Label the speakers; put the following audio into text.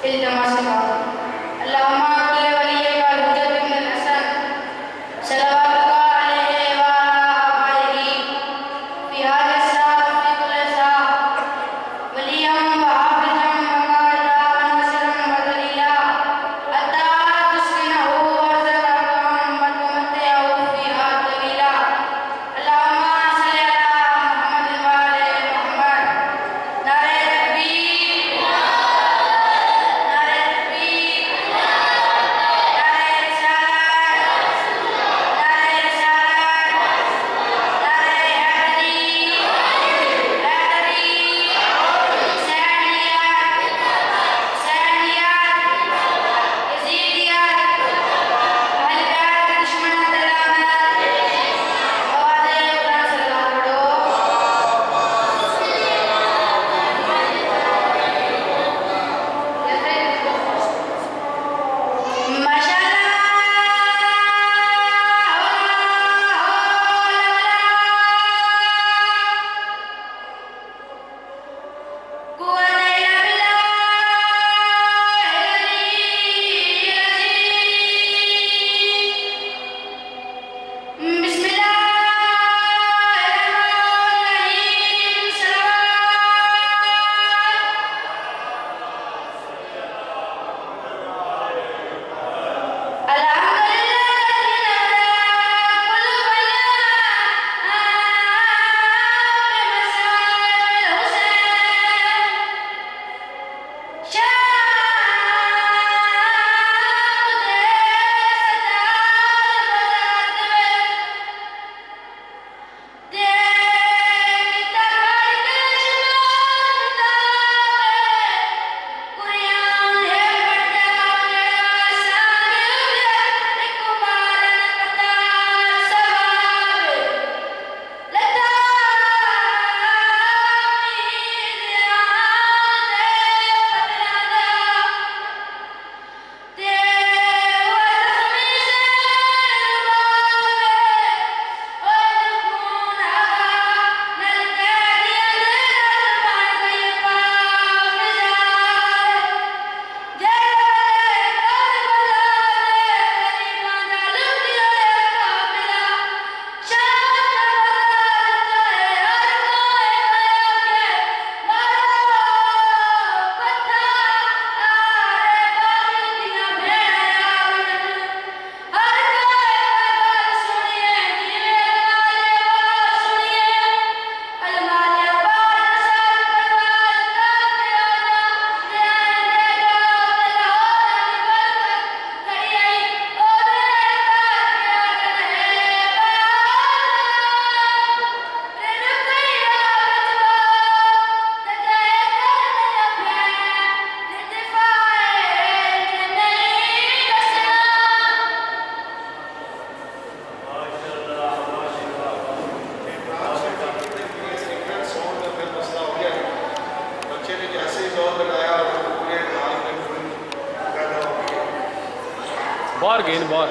Speaker 1: इल्तमास है। अल्लाहुम्मा कुल्ले वलिय्यिका हुज्जत इब्नुल हसन सल्लल्लाहु अलैहि व आलिहि फी हाज़िहि साअह व फी कुल्लि साअह वलिय्यन व हाफ़िज़न व क़ाइदा व नासिरन व दलीला हत्ता तुस्किनहु अर्ज़क़न व तुमत्तिअहु फ़ीहा तवीला। अल्लाहुम्मा सल्लि अला मुहम्मद व आले मुहम्मद। नारे तकबीर, नारे तकबीर, नारे रिसालत, नारे रिसालत, नारे हैदरी, हैदरी, हुसैनियत, हुसैनियत, यज़ीदियत, अहले बैत दुश्मन दलालत, आवाज़े बुलंद सलाम पढ़ो।
Speaker 2: बार गेंद बार